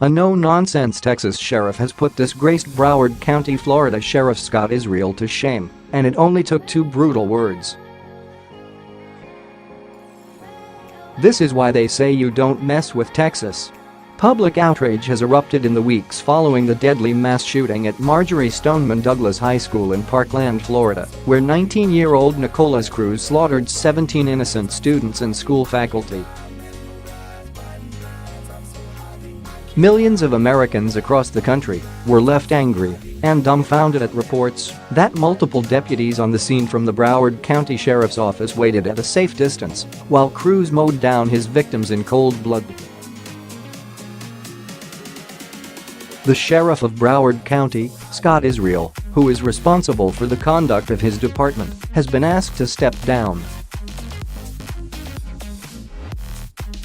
A no-nonsense Texas sheriff has put disgraced Broward County, Florida Sheriff Scott Israel to shame, and it only took 2 brutal words. This is why they say you don't mess with Texas. Public outrage has erupted in the weeks following the deadly mass shooting at Marjorie Stoneman Douglas High School in Parkland, Florida, where 19-year-old Nicholas Cruz slaughtered 17 innocent students and school faculty. Millions of Americans across the country were left angry and dumbfounded at reports that multiple deputies on the scene from the Broward County Sheriff's Office waited at a safe distance while Cruz mowed down his victims in cold blood. The sheriff of Broward County, Scott Israel, who is responsible for the conduct of his department, has been asked to step down.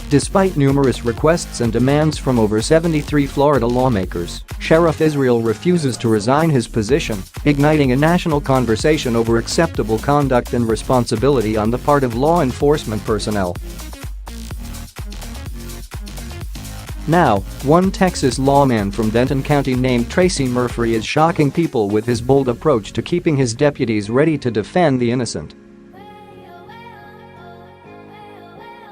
Despite numerous requests and demands from over 73 Florida lawmakers, Sheriff Israel refuses to resign his position, igniting a national conversation over acceptable conduct and responsibility on the part of law enforcement personnel. Now, one Texas lawman from Denton County named Tracy Murphy is shocking people with his bold approach to keeping his deputies ready to defend the innocent.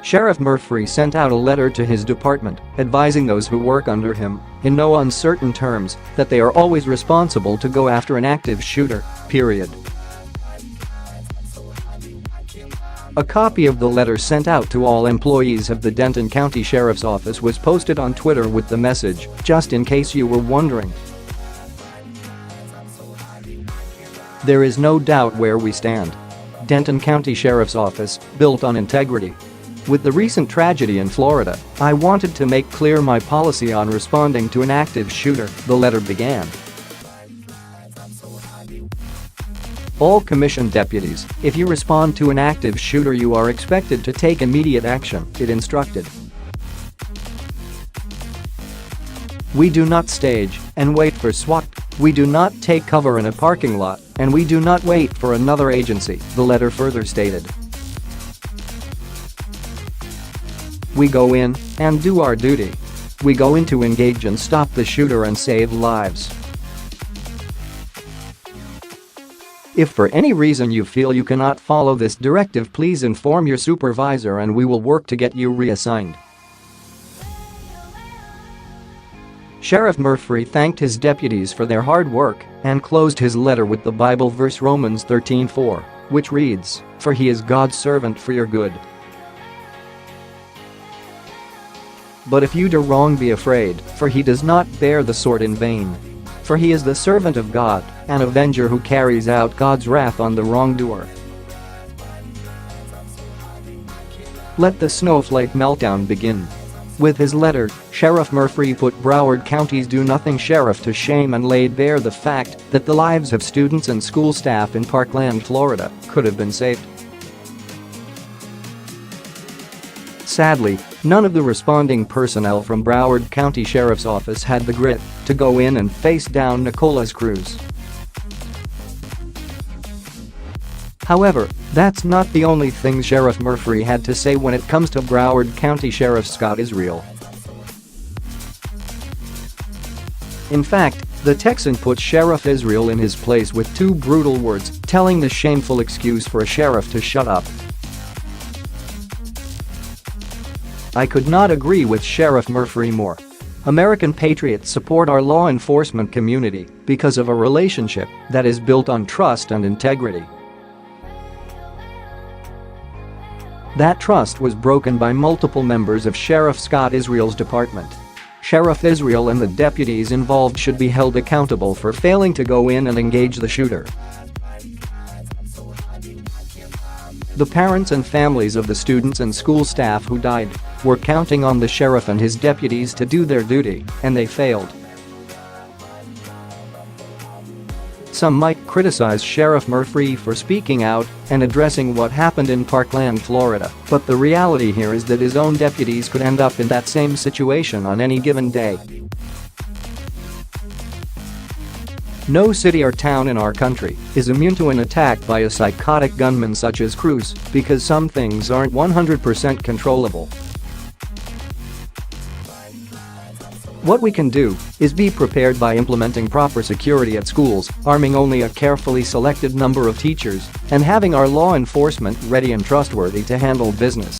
Sheriff Murphy sent out a letter to his department, advising those who work under him, in no uncertain terms, that they are always responsible to go after an active shooter, period. A copy of the letter sent out to all employees of the Denton County Sheriff's Office was posted on Twitter with the message, "Just in case you were wondering. There is no doubt where we stand. Denton County Sheriff's Office, built on integrity. With the recent tragedy in Florida, I wanted to make clear my policy on responding to an active shooter," the letter began. All commissioned deputies, if you respond to an active shooter, you are expected to take immediate action, it instructed. We do not stage and wait for SWAT. We do not take cover in a parking lot, and we do not wait for another agency, the letter further stated. We go in and do our duty. We go in to engage and stop the shooter and save lives. If for any reason you feel you cannot follow this directive, please inform your supervisor and we will work to get you reassigned. Sheriff Murphy thanked his deputies for their hard work and closed his letter with the Bible verse Romans 13:4, which reads, "For he is God's servant for your good." But if you do wrong, be afraid, for he does not bear the sword in vain. For he is the servant of God, an avenger who carries out God's wrath on the wrongdoer. Let the snowflake meltdown begin. With his letter, Sheriff Murphy put Broward County's do-nothing sheriff to shame and laid bare the fact that the lives of students and school staff in Parkland, Florida, could have been saved. Sadly, none of the responding personnel from Broward County Sheriff's Office had the grit to go in and face down Nicholas Cruz. However, that's not the only thing Sheriff Murphy had to say when it comes to Broward County Sheriff Scott Israel. In fact, the Texan put Sheriff Israel in his place with 2 brutal words, telling the shameful excuse for a sheriff to shut up. I could not agree with Sheriff Murphy more. American patriots support our law enforcement community because of a relationship that is built on trust and integrity. That trust was broken by multiple members of Sheriff Scott Israel's department. Sheriff Israel and the deputies involved should be held accountable for failing to go in and engage the shooter. The parents and families of the students and school staff who died were counting on the sheriff and his deputies to do their duty, and they failed. Some might criticize Sheriff Murphy for speaking out and addressing what happened in Parkland, Florida, but the reality here is that his own deputies could end up in that same situation on any given day. No city or town in our country is immune to an attack by a psychotic gunman such as Cruz, because some things aren't 100% controllable. What we can do is be prepared by implementing proper security at schools, arming only a carefully selected number of teachers, and having our law enforcement ready and trustworthy to handle business.